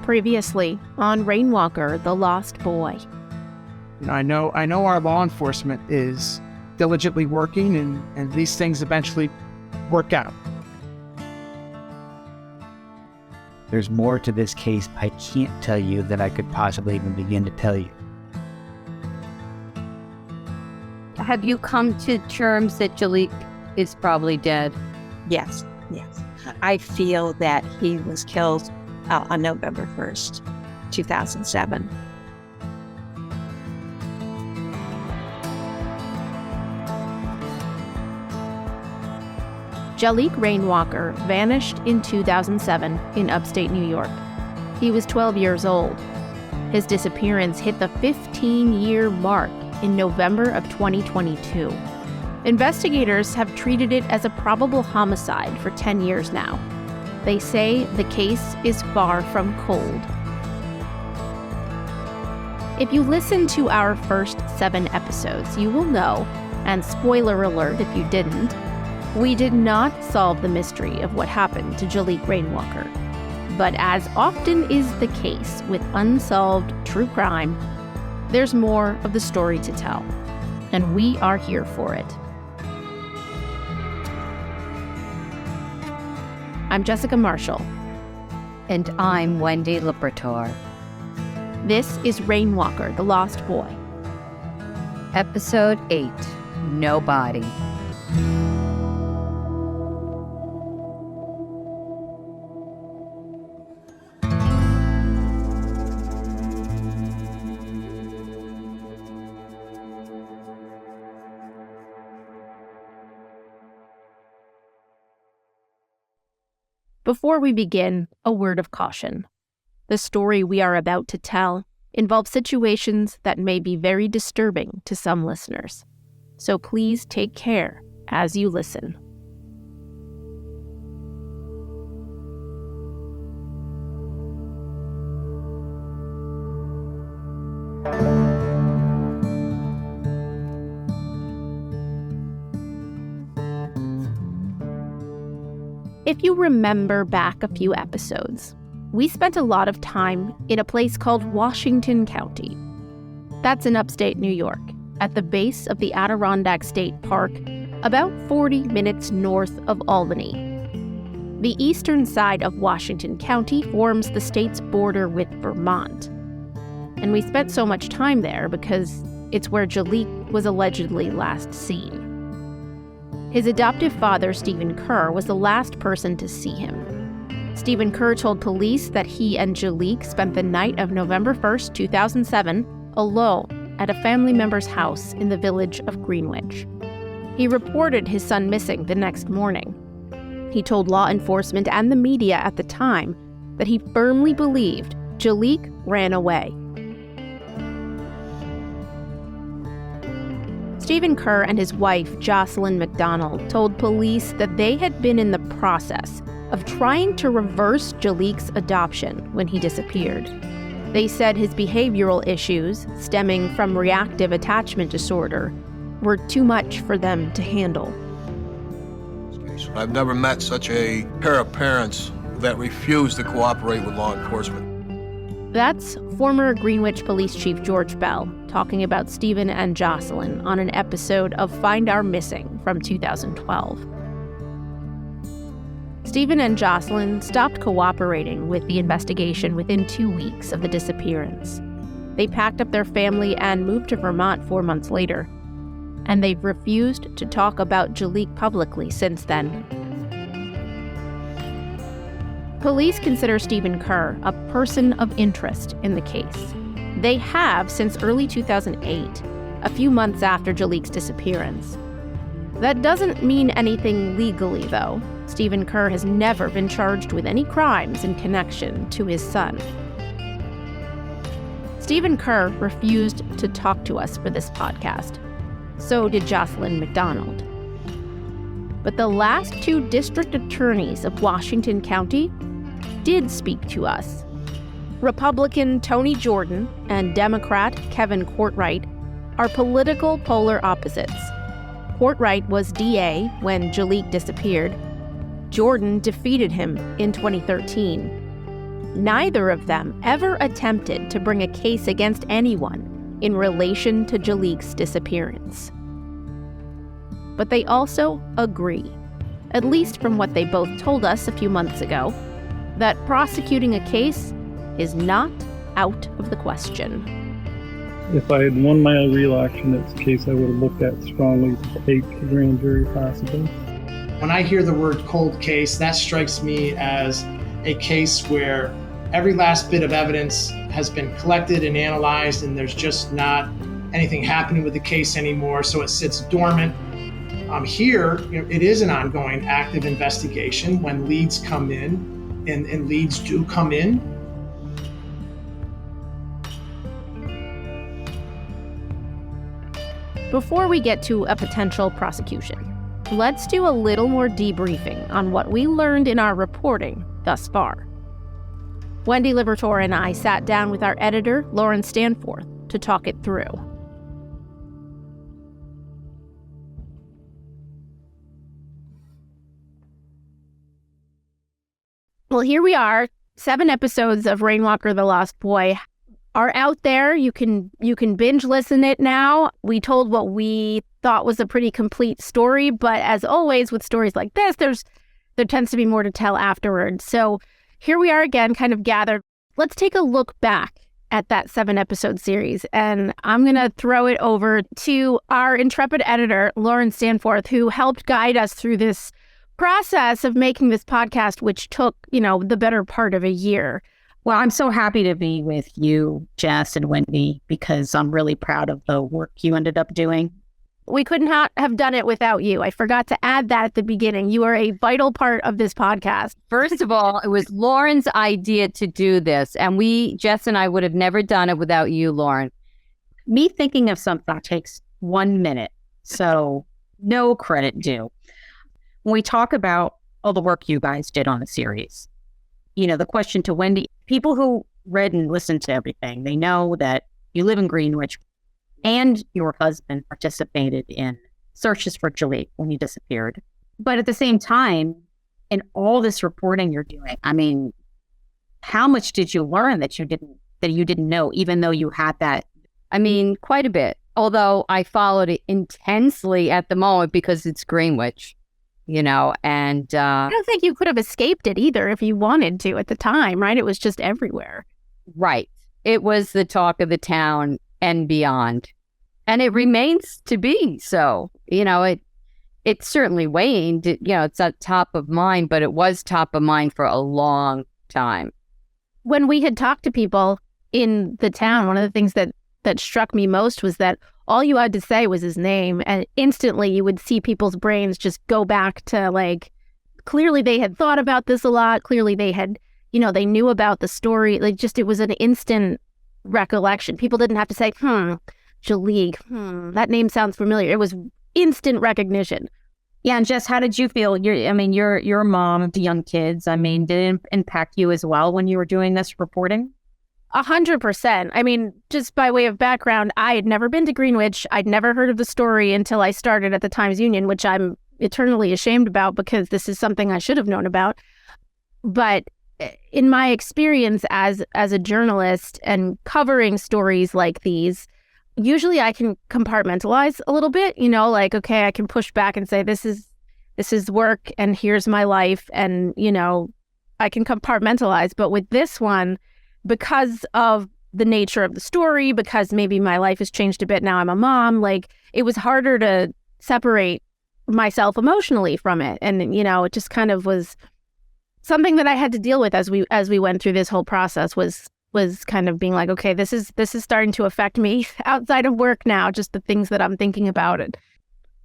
Previously on Rainwalker, the Lost Boy. I know our law enforcement is diligently working and these things eventually work out. There's more to this case I can't tell you than I could possibly even begin to tell you. Have you come to terms that Jaliek is probably dead? Yes. I feel that he was killed on November 1st, 2007. Jaliek Rainwalker vanished in 2007 in upstate New York. He was 12 years old. His disappearance hit the 15-year mark in November of 2022. Investigators have treated it as a probable homicide for 10 years now. They say the case is far from cold. If you listen to our first 7 episodes, you will know, and spoiler alert if you didn't, we did not solve the mystery of what happened to Jaliek Rainwalker. But as often is the case with unsolved true crime, there's more of the story to tell, and we are here for it. I'm Jessica Marshall. And I'm Wendy Libertor. This is Rainwalker, the Lost Boy. Episode 8, No Body. Before we begin, a word of caution. The story we are about to tell involves situations that may be very disturbing to some listeners. So please take care as you listen. If you remember back a few episodes, we spent a lot of time in a place called Washington County. That's in upstate New York, at the base of the Adirondack State Park, about 40 minutes north of Albany. The eastern side of Washington County forms the state's border with Vermont. And we spent so much time there because it's where Jaliek was allegedly last seen. His adoptive father, Stephen Kerr, was the last person to see him. Stephen Kerr told police that he and Jaliek spent the night of November 1st, 2007, alone at a family member's house in the village of Greenwich. He reported his son missing the next morning. He told law enforcement and the media at the time that he firmly believed Jaliek ran away. Stephen Kerr and his wife, Jocelyn McDonald, told police that they had been in the process of trying to reverse Jaliek's adoption when he disappeared. They said his behavioral issues, stemming from reactive attachment disorder, were too much for them to handle. I've never met such a pair of parents that refuse to cooperate with law enforcement. That's former Greenwich Police Chief George Bell talking about Stephen and Jocelyn on an episode of Find Our Missing from 2012. Stephen and Jocelyn stopped cooperating with the investigation within 2 weeks of the disappearance. They packed up their family and moved to Vermont 4 months later, and they've refused to talk about Jaliek publicly since then. Police consider Stephen Kerr a person of interest in the case. They have since early 2008, a few months after Jaliek's disappearance. That doesn't mean anything legally, though. Stephen Kerr has never been charged with any crimes in connection to his son. Stephen Kerr refused to talk to us for this podcast. So did Jocelyn McDonald. But the last 2 district attorneys of Washington County did speak to us. Republican Tony Jordan and Democrat Kevin Courtright are political polar opposites. Courtright was DA when Jaliek disappeared. Jordan defeated him in 2013. neither of them ever attempted to bring a case against anyone in relation to Jaliek's disappearance. But they also agree, at least from what they both told us a few months ago, that prosecuting a case is not out of the question. If I had won my re-election, it's a case I would have looked at strongly to take to grand jury possibly. When I hear the word cold case, that strikes me as a case where every last bit of evidence has been collected and analyzed, and there's just not anything happening with the case anymore, so it sits dormant. Here, it is an ongoing active investigation when leads come in, and leads do come in. Before we get to a potential prosecution, let's do a little more debriefing on what we learned in our reporting thus far. Wendy Liberatore and I sat down with our editor, Lauren Stanforth, to talk it through. Well, here we are. 7 episodes of Rainwalker, The Lost Boy are out there. You can binge listen it now. We told what we thought was a pretty complete story, but as always with stories like this, there tends to be more to tell afterwards. So here we are again, kind of gathered. Let's take a look back at that 7-episode series, and I'm going to throw it over to our intrepid editor, Lauren Stanforth, who helped guide us through this process of making this podcast, which took, the better part of a year. Well, I'm so happy to be with you, Jess and Wendy, because I'm really proud of the work you ended up doing. We could not have done it without you. I forgot to add that at the beginning. You are a vital part of this podcast. First of all, it was Lauren's idea to do this, and Jess and I would have never done it without you, Lauren. Me thinking of something takes 1 minute, so no credit due. When we talk about all the work you guys did on the series, the question to Wendy, people who read and listened to everything, they know that you live in Greenwich and your husband participated in searches for Jaliek when he disappeared. But at the same time, in all this reporting you're doing, how much did you learn that you didn't know, even though you had that? Quite a bit. Although I followed it intensely at the moment because it's Greenwich. And I don't think you could have escaped it either if you wanted to at the time, right? It was just everywhere. Right. It was the talk of the town and beyond. And it remains to be so. It certainly waned. It's not top of mind, but it was top of mind for a long time. When we had talked to people in the town, one of the things that struck me most was that all you had to say was his name, and instantly you would see people's brains just go back to, clearly they had thought about this a lot. Clearly they had, they knew about the story. It was an instant recollection. People didn't have to say, Jaliek, that name sounds familiar. It was instant recognition. Yeah, and Jess, how did you feel? You're a mom of the young kids. Did it impact you as well when you were doing this reporting? 100%. Just by way of background, I had never been to Greenwich. I'd never heard of the story until I started at the Times-Union, which I'm eternally ashamed about because this is something I should have known about. But in my experience as a journalist and covering stories like these, usually I can compartmentalize a little bit, okay, I can push back and say, this is work and here's my life. And, I can compartmentalize. But with this one, because of the nature of the story, because maybe my life has changed a bit now, I'm a mom, it was harder to separate myself emotionally from it. And, it just kind of was something that I had to deal with as we went through this whole process was kind of being like, okay, this is starting to affect me outside of work now, just the things that I'm thinking about it.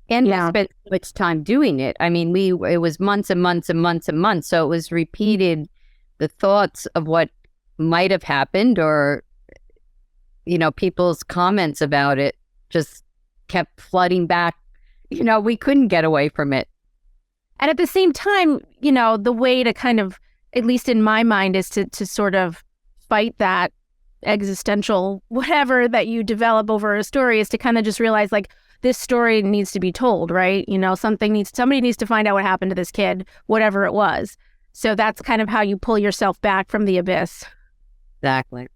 And we spent so much time doing it. It was months and months and months and months. So it was repeated, the thoughts of what might have happened or, people's comments about it just kept flooding back. We couldn't get away from it. And at the same time, the way to kind of, at least in my mind, is to sort of fight that existential whatever that you develop over a story is to kind of just realize this story needs to be told, right? Somebody needs to find out what happened to this kid, whatever it was. So that's kind of how you pull yourself back from the abyss. Exactly.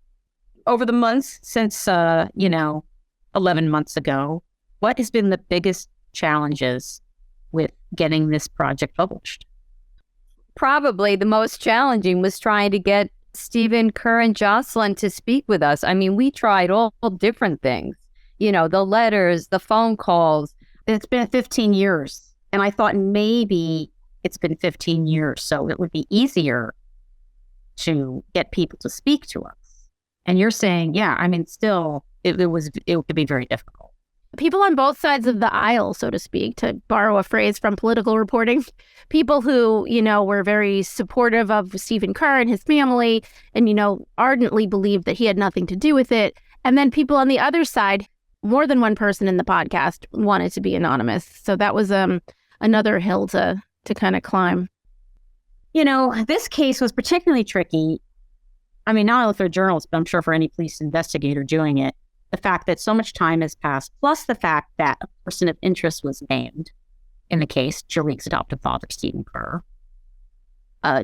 Over the months since, 11 months ago, what has been the biggest challenges with getting this project published? Probably the most challenging was trying to get Stephen Kerr and Jocelyn to speak with us. I mean, we tried all different things, the letters, the phone calls. It's been 15 years, and I thought maybe it's been 15 years, so it would be easier to get people to speak to us. And you're saying, still, it could be very difficult. People on both sides of the aisle, so to speak, to borrow a phrase from political reporting, people who, were very supportive of Stephen Kerr and his family and, ardently believed that he had nothing to do with it. And then people on the other side, more than one person in the podcast wanted to be anonymous. So that was another hill to kind of climb. This case was particularly tricky. I mean, not only for journalists, but I'm sure for any police investigator doing it. The fact that so much time has passed, plus the fact that a person of interest was named in the case, Jaliek's adoptive father, Stephen Kerr.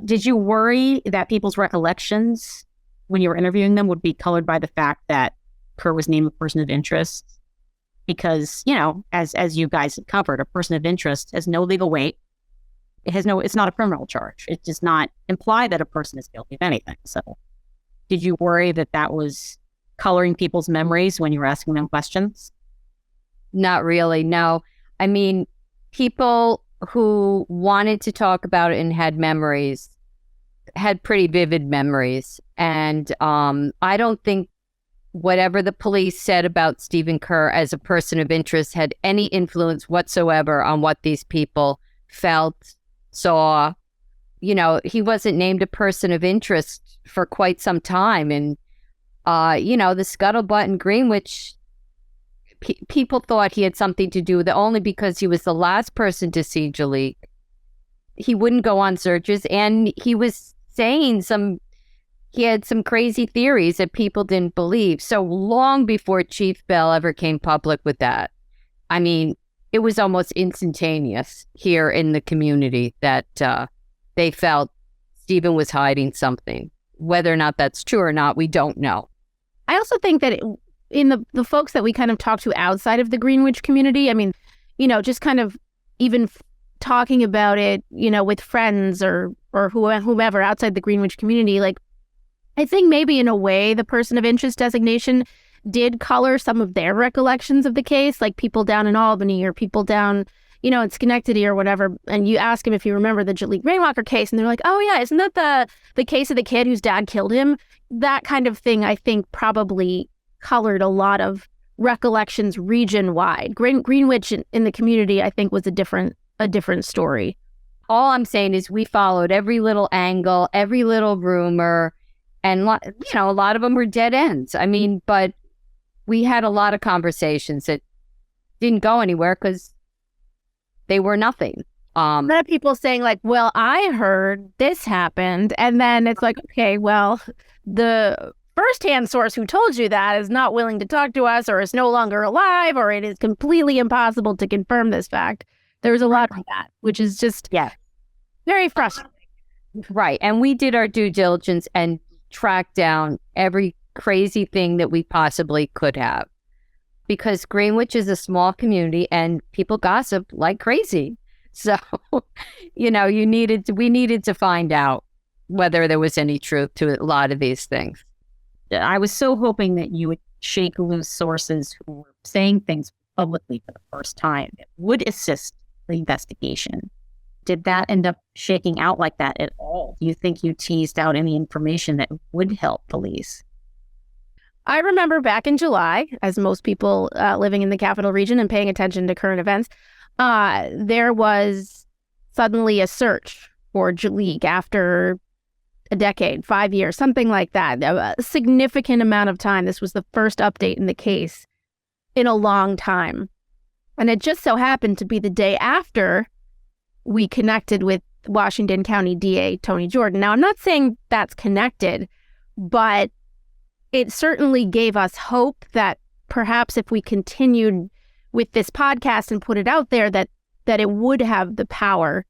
Did you worry that people's recollections when you were interviewing them would be colored by the fact that Kerr was named a person of interest? Because, as you guys have covered, a person of interest has no legal weight. It's not a criminal charge. It does not imply that a person is guilty of anything. So did you worry that was coloring people's memories when you were asking them questions? Not really, no. I mean, people who wanted to talk about it and had memories had pretty vivid memories. And I don't think whatever the police said about Stephen Kerr as a person of interest had any influence whatsoever on what these people felt, saw. He wasn't named a person of interest for quite some time. And the scuttlebutt in Greenwich, people thought he had something to do with it only because he was the last person to see Jaliek. He wouldn't go on searches, and he was saying he had some crazy theories that people didn't believe. So long before Chief Bell ever came public with that, I mean, it was almost instantaneous here in the community that they felt Stephen was hiding something. Whether or not that's true or not, we don't know. I also think that in the folks that we kind of talk to outside of the Greenwich community, I mean, just kind of even talking about it, with friends or whomever outside the Greenwich community, like, I think maybe in a way the person of interest designation did color some of their recollections of the case, like people down in Albany or people down, in Schenectady or whatever. And you ask them if you remember the Jaliek Rainwalker case, and they're like, oh yeah, isn't that the case of the kid whose dad killed him? That kind of thing, I think, probably colored a lot of recollections region-wide. Greenwich in the community, I think, was a different story. All I'm saying is we followed every little angle, every little rumor, and a lot of them were dead ends. I mean, but we had a lot of conversations that didn't go anywhere because they were nothing. A lot of people saying like, well, I heard this happened. And then it's like, okay, well, the firsthand source who told you that is not willing to talk to us or is no longer alive, or it is completely impossible to confirm this fact. There's a lot of that, which is just very frustrating. Right. And we did our due diligence and tracked down every crazy thing that we possibly could have. Because Greenwich is a small community and people gossip like crazy. So, we needed to find out whether there was any truth to a lot of these things. I was so hoping that you would shake loose sources who were saying things publicly for the first time that would assist the investigation. Did that end up shaking out like that at all? Do you think you teased out any information that would help police? I remember back in July, as most people living in the capital region and paying attention to current events, there was suddenly a search for Jaliek after a decade, 5 years, something like that. A significant amount of time. This was the first update in the case in a long time. And it just so happened to be the day after we connected with Washington County DA Tony Jordan. Now, I'm not saying that's connected, but it certainly gave us hope that perhaps if we continued with this podcast and put it out there, that it would have the power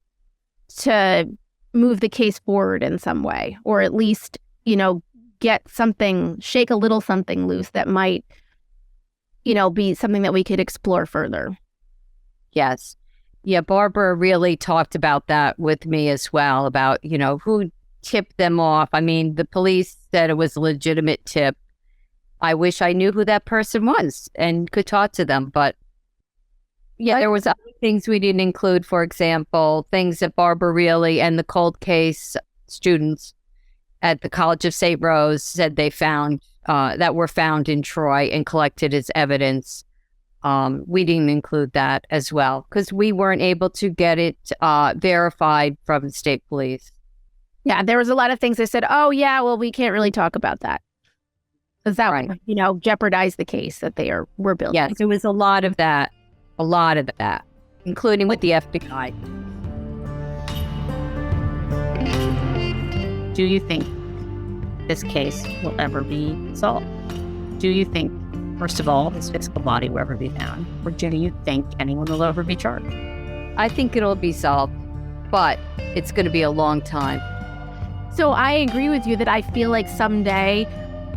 to move the case forward in some way, or at least, shake a little something loose that might, be something that we could explore further. Yes. Yeah, Barbara really talked about that with me as well, about, who tipped them off. I mean, the police said it was a legitimate tip. I wish I knew who that person was and could talk to them. But yeah, there was other things we didn't include. For example, things that Barbara really and the cold case students at the College of St. Rose said they found that were found in Troy and collected as evidence. We didn't include that as well because we weren't able to get it verified from the state police. Yeah, there was a lot of things they said, oh, yeah, well, we can't really talk about that. Because that would, jeopardize the case that we're building. Yes, there was a lot of that, including with the FBI. Do you think this case will ever be solved? Do you think, first of all, his physical body will ever be found? Or do you think anyone will ever be charged? I think it'll be solved, but it's going to be a long time. So I agree with you that I feel like someday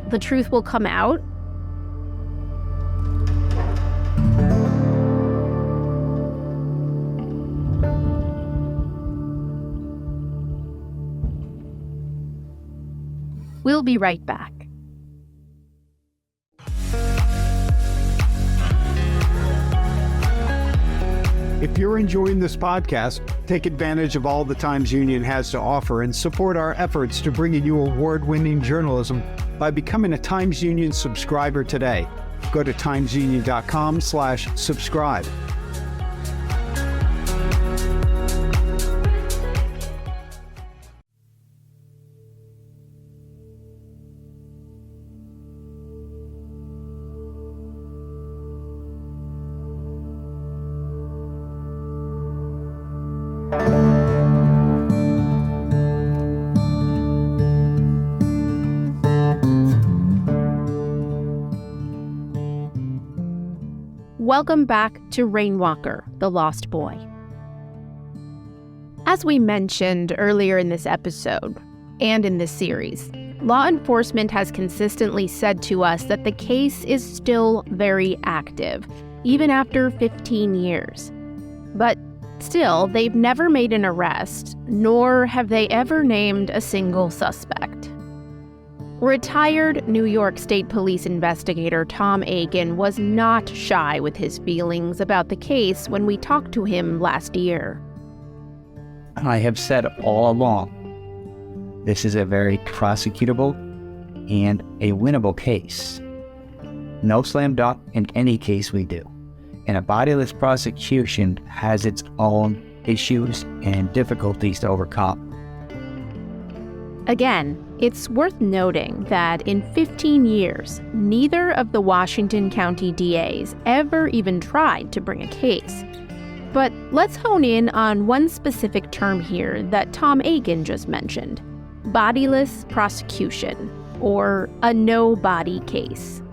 the truth will come out. We'll be right back. If you're enjoying this podcast, take advantage of all the Times Union has to offer and support our efforts to bring you award-winning journalism by becoming a Times Union subscriber today. Go to timesunion.com/subscribe. Welcome back to Rainwalker, the Lost Boy. As we mentioned earlier in this episode, and in this series, law enforcement has consistently said to us that the case is still very active, even after 15 years. But still, they've never made an arrest, nor have they ever named a single suspect. Retired New York State Police investigator Tom Akin was not shy with his feelings about the case when we talked to him last year. I have said all along, this is a very prosecutable and a winnable case. No slam dunk in any case we do. And a bodiless prosecution has its own issues and difficulties to overcome. Again, it's worth noting that in 15 years, neither of the Washington County DAs ever even tried to bring a case. But let's hone in on one specific term here that Tom Akin just mentioned: bodiless prosecution, or a no-body case.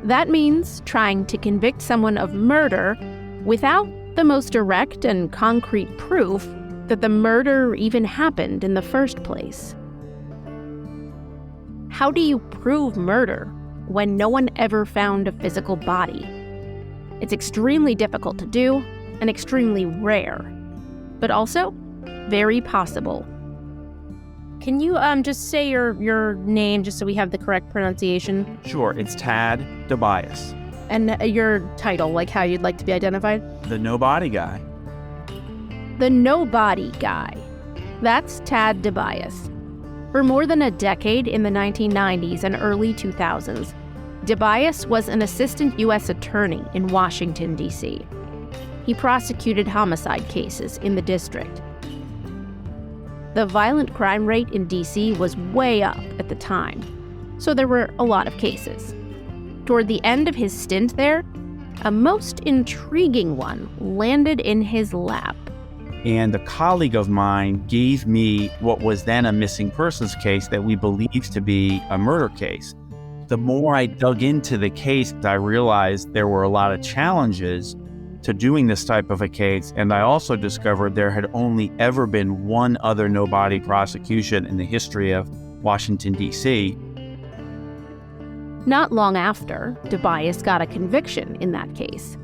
That means trying to convict someone of murder without the most direct and concrete proof that the murder even happened in the first place. How do you prove murder when no one ever found a physical body? It's extremely difficult to do and extremely rare, but also very possible. Can you just say your name just so we have the correct pronunciation? Sure, it's Tad DeBias. And your title, like how you'd like to be identified? The no-body guy. The no-body guy. That's Tad DeBias. For more than a decade in the 1990s and early 2000s, DeBias was an assistant U.S. attorney in Washington, D.C. He prosecuted homicide cases in the district. The violent crime rate in D.C. was way up at the time, so there were a lot of cases. Toward the end of his stint there, a most intriguing one landed in his lap. And a colleague of mine gave me what was then a missing persons case that we believed to be a murder case. The more I dug into the case, I realized there were a lot of challenges to doing this type of a case. And I also discovered there had only ever been one other no-body prosecution in the history of Washington, D.C. Not long after, DeBias got a conviction in that case.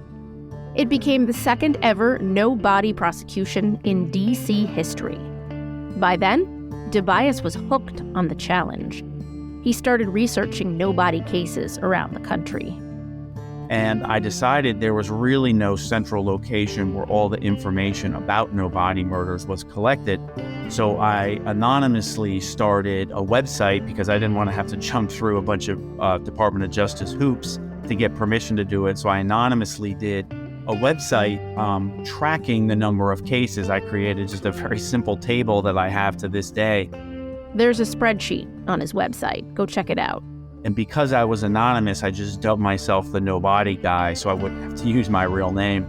It became the second ever no-body prosecution in D.C. history. By then, DeBias was hooked on the challenge. He started researching no-body cases around the country. And I decided there was really no central location where all the information about no-body murders was collected. So I anonymously started a website because I didn't want to have to jump through a bunch of Department of Justice hoops to get permission to do it. So I anonymously did a website tracking the number of cases. I created just a very simple table that I have to this day. There's a spreadsheet on his website. Go check it out. And because I was anonymous, I just dubbed myself the no-body guy so I wouldn't have to use my real name.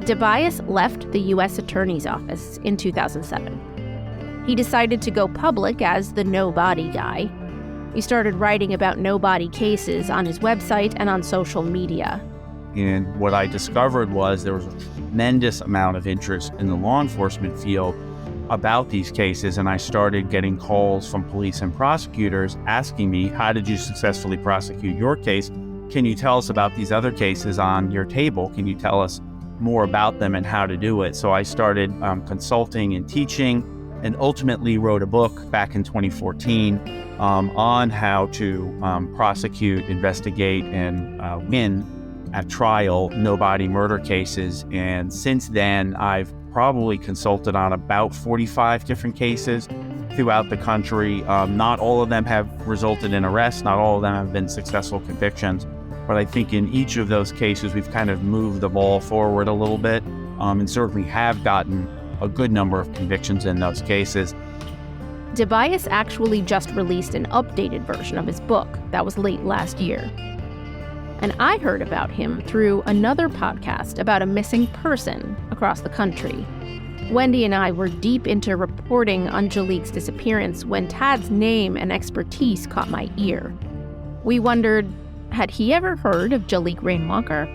DeBias left the U.S. Attorney's Office in 2007. He decided to go public as the no-body guy. He started writing about no-body cases on his website and on social media. And what I discovered was there was a tremendous amount of interest in the law enforcement field about these cases, and I started getting calls from police and prosecutors asking me, how did you successfully prosecute your case? Can you tell us about these other cases on your table? Can you tell us more about them and how to do it? So I started consulting and teaching, and ultimately wrote a book back in 2014 on how to prosecute, investigate, and win at trial no-body murder cases. And since then, I've probably consulted on about 45 different cases throughout the country. Not all of them have resulted in arrests. Not all of them have been successful convictions. But I think in each of those cases, we've kind of moved the ball forward a little bit, and certainly have gotten a good number of convictions in those cases. DeBias actually just released an updated version of his book that was late last year. And I heard about him through another podcast about a missing person across the country. Wendy and I were deep into reporting on Jaliek's disappearance when Tad's name and expertise caught my ear. We wondered, had he ever heard of Jaliek Rainwalker?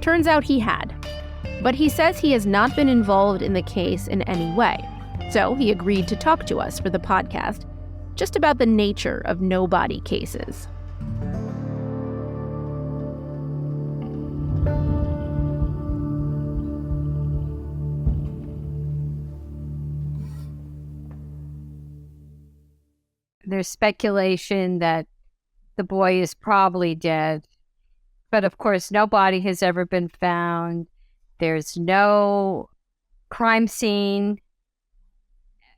Turns out he had. But he says he has not been involved in the case in any way. So he agreed to talk to us for the podcast, just about the nature of no-body cases. There's speculation that the boy is probably dead, but of course, no body has ever been found. There's no crime scene.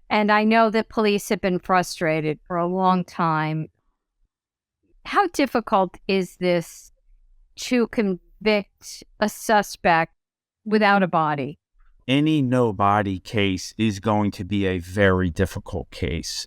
And I know that police have been frustrated for a long time. How difficult is this to convict a suspect without a body? Any no-body case is going to be a very difficult case.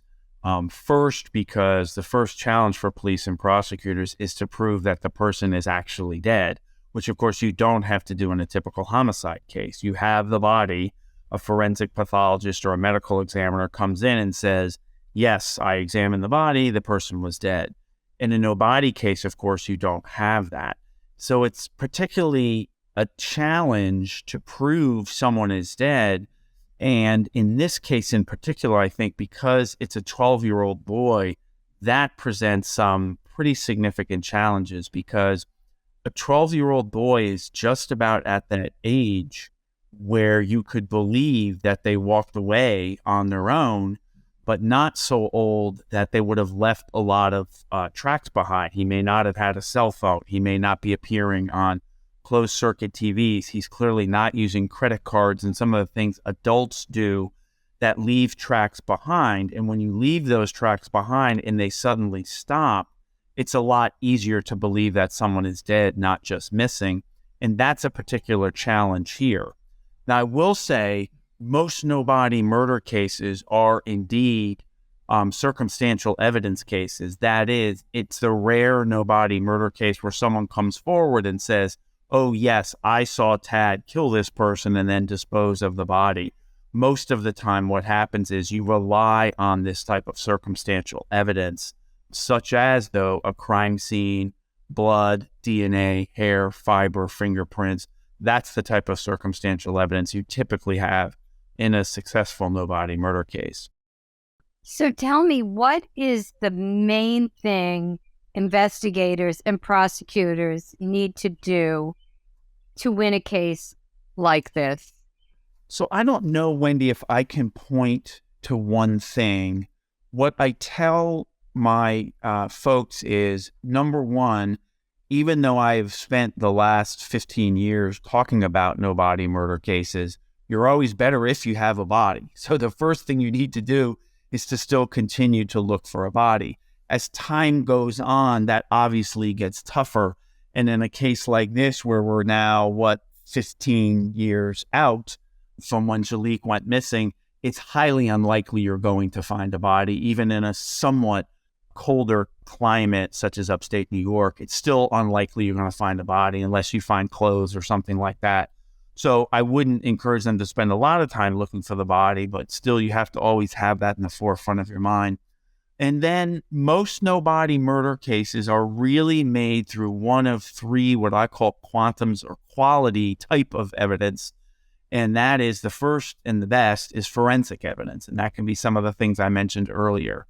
First, because the first challenge for police and prosecutors is to prove that the person is actually dead, which of course you don't have to do in a typical homicide case. You have the body, a forensic pathologist or a medical examiner comes in and says, yes, I examined the body, the person was dead. In a no-body case, of course, you don't have that. So it's particularly a challenge to prove someone is dead. And in this case in particular, I think because it's a 12-year-old boy, that presents some pretty significant challenges, because a 12-year-old boy is just about at that age where you could believe that they walked away on their own, but not so old that they would have left a lot of tracks behind. He may not have had a cell phone. He may not be appearing on closed-circuit TVs. He's clearly not using credit cards and some of the things adults do that leave tracks behind. And when you leave those tracks behind and they suddenly stop, it's a lot easier to believe that someone is dead, not just missing. And that's a particular challenge here. Now, I will say most no-body murder cases are indeed circumstantial evidence cases. That is, it's the rare no-body murder case where someone comes forward and says, oh, yes, I saw Tad kill this person and then dispose of the body. Most of the time what happens is you rely on this type of circumstantial evidence, such as, though, a crime scene, blood, DNA, hair, fiber, fingerprints. That's the type of circumstantial evidence you typically have in a successful no body murder case. So tell me, what is the main thing investigators and prosecutors need to do to win a case like this? So I don't know, Wendy, if I can point to one thing. What I tell my folks is, number one, even though I've spent the last 15 years talking about no body murder cases, you're always better if you have a body. So the first thing you need to do is to still continue to look for a body. As time goes on, that obviously gets tougher. And in a case like this, where we're now, 15 years out from when Jaliek went missing, it's highly unlikely you're going to find a body, even in a somewhat colder climate such as upstate New York. It's still unlikely you're going to find a body unless you find clothes or something like that. So I wouldn't encourage them to spend a lot of time looking for the body, but still you have to always have that in the forefront of your mind. And then most no body murder cases are really made through one of three, what I call quantums or quality type of evidence. And that is, the first and the best is forensic evidence. And that can be some of the things I mentioned earlier: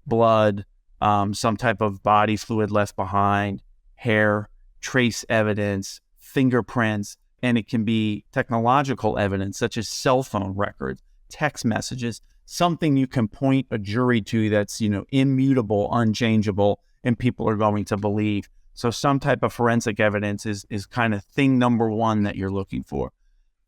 blood, some type of body fluid left behind, hair, trace evidence, fingerprints, and it can be technological evidence such as cell phone records, text messages, something you can point a jury to that's, immutable, unchangeable, and people are going to believe. So some type of forensic evidence is kind of thing number one that you're looking for.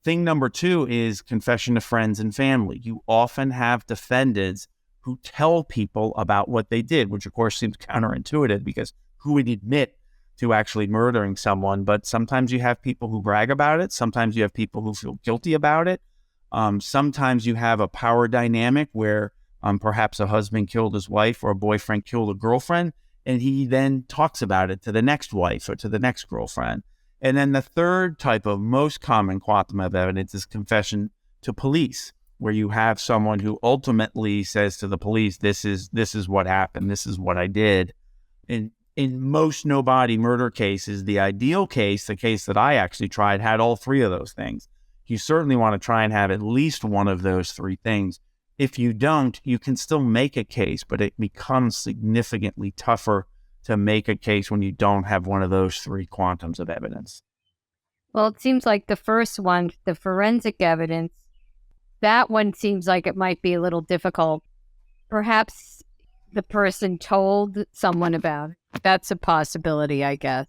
Thing number two is confession to friends and family. You often have defendants who tell people about what they did, which of course seems counterintuitive, because who would admit to actually murdering someone? But sometimes you have people who brag about it. Sometimes you have people who feel guilty about it. Sometimes you have a power dynamic where perhaps a husband killed his wife or a boyfriend killed a girlfriend, and he then talks about it to the next wife or to the next girlfriend. And then the third type of most common quantum of evidence is confession to police, where you have someone who ultimately says to the police, this is what happened, this is what I did. And in most no body murder cases, the ideal case, the case that I actually tried, had all three of those things. You certainly want to try and have at least one of those three things. If you don't, you can still make a case, but it becomes significantly tougher to make a case when you don't have one of those three quantums of evidence. Well, it seems like the first one, the forensic evidence, that one seems like it might be a little difficult. Perhaps the person told someone about it. That's a possibility, I guess.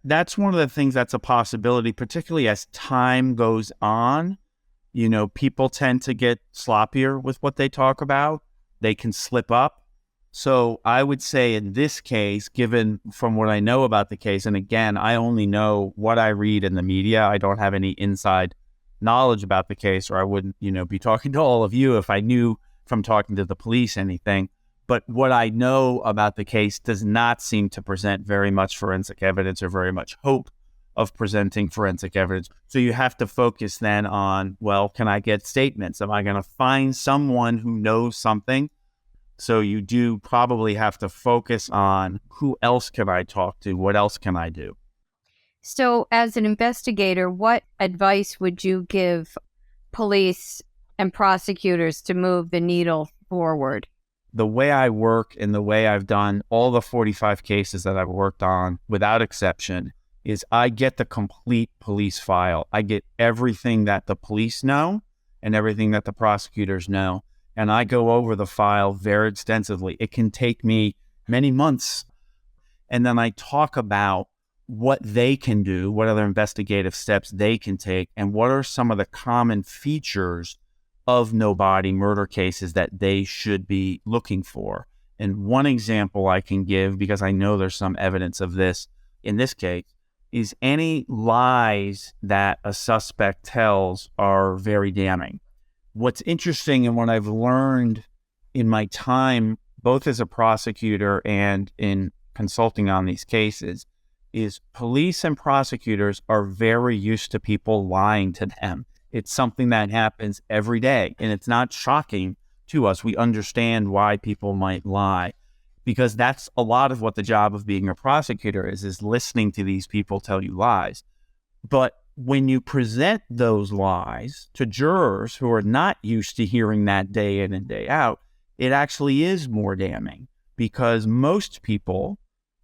That's one of the things that's a possibility, particularly as time goes on. People tend to get sloppier with what they talk about. They can slip up. So I would say in this case, given from what I know about the case, and again, I only know what I read in the media. I don't have any inside knowledge about the case, or I wouldn't, be talking to all of you if I knew from talking to the police anything. But what I know about the case does not seem to present very much forensic evidence or very much hope of presenting forensic evidence. So you have to focus then on, well, can I get statements? Am I going to find someone who knows something? So you do probably have to focus on, who else can I talk to? What else can I do? So as an investigator, what advice would you give police and prosecutors to move the needle forward? The way I work and the way I've done all the 45 cases that I've worked on, without exception, is I get the complete police file. I get everything that the police know and everything that the prosecutors know. And I go over the file very extensively. It can take me many months. And then I talk about what they can do, what other investigative steps they can take, and what are some of the common features of no body murder cases that they should be looking for. And one example I can give, because I know there's some evidence of this in this case, is any lies that a suspect tells are very damning. What's interesting, and what I've learned in my time, both as a prosecutor and in consulting on these cases, is police and prosecutors are very used to people lying to them. It's something that happens every day, and it's not shocking to us. We understand why people might lie, because that's a lot of what the job of being a prosecutor is listening to these people tell you lies. But when you present those lies to jurors who are not used to hearing that day in and day out, it actually is more damning, because most people,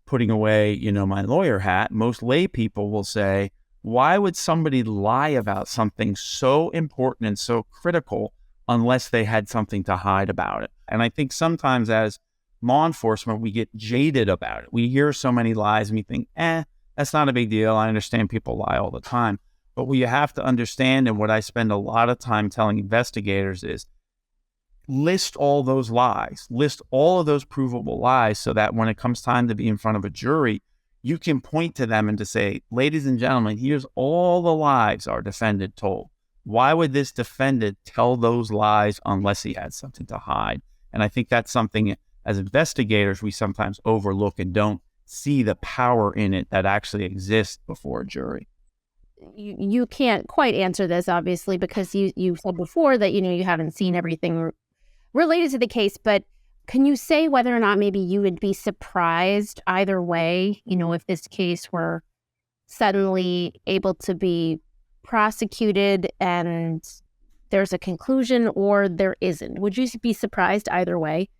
putting away, my lawyer hat, most lay people will say, why would somebody lie about something so important and so critical unless they had something to hide about it? And I think sometimes as law enforcement, we get jaded about it. We hear so many lies and we think, that's not a big deal. I understand people lie all the time. But what you have to understand, and what I spend a lot of time telling investigators, is list all those lies, list all of those provable lies, so that when it comes time to be in front of a jury, you can point to them and to say, ladies and gentlemen, here's all the lies our defendant told. Why would this defendant tell those lies unless he had something to hide? And I think that's something as investigators we sometimes overlook and don't see the power in it that actually exists before a jury. You can't quite answer this, obviously, because you said before that, you haven't seen everything related to the case, but can you say whether or not maybe you would be surprised either way, if this case were suddenly able to be prosecuted and there's a conclusion, or there isn't? Would you be surprised either way?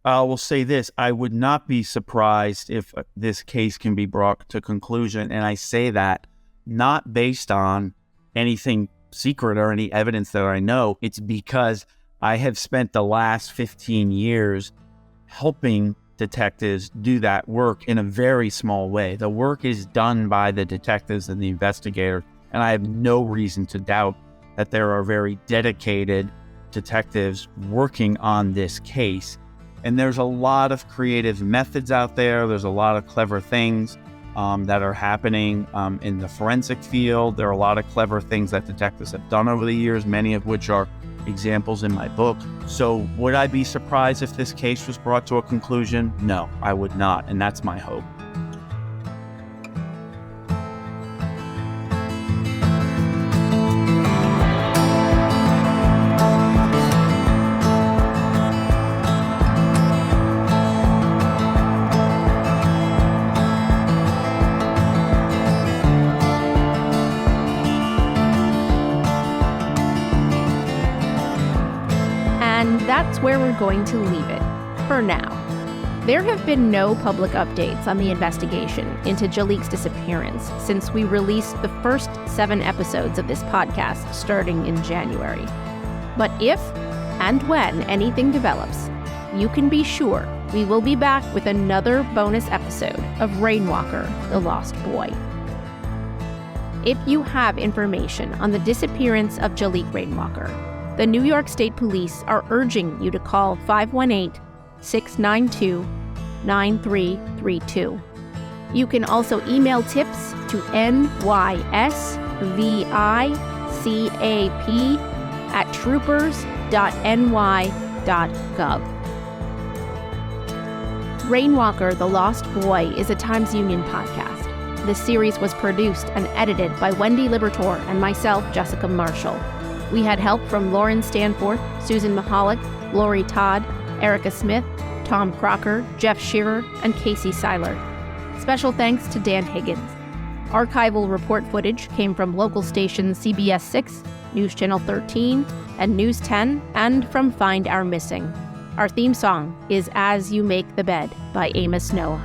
I will say this. I would not be surprised if this case can be brought to conclusion. And I say that not based on anything secret or any evidence that I know. It's because I have spent the last 15 years helping detectives do that work in a very small way. The work is done by the detectives and the investigators, and I have no reason to doubt that there are very dedicated detectives working on this case. And there's a lot of creative methods out there. There's a lot of clever things that are happening in the forensic field. There are a lot of clever things that detectives have done over the years, many of which are examples in my book. So would I be surprised if this case was brought to a conclusion? No, I would not. And that's my hope. That's where we're going to leave it for now. There have been no public updates on the investigation into Jaliek's disappearance since we released the first 7 episodes of this podcast starting in January. But if and when anything develops, you can be sure we will be back with another bonus episode of Rainwalker, the Lost Boy. If you have information on the disappearance of Jaliek Rainwalker, the New York State Police are urging you to call 518-692-9332. You can also email tips to nysvicap@troopers.ny.gov. Rainwalker, the Lost Boy is a Times Union podcast. This series was produced and edited by Wendy Libertor and myself, Jessica Marshall. We had help from Lauren Stanforth, Susan Mahalik, Lori Todd, Erica Smith, Tom Crocker, Jeff Shearer, and Casey Seiler. Special thanks to Dan Higgins. Archival report footage came from local stations CBS 6, News Channel 13, and News 10, and from Find Our Missing. Our theme song is As You Make the Bed by Amos Noah.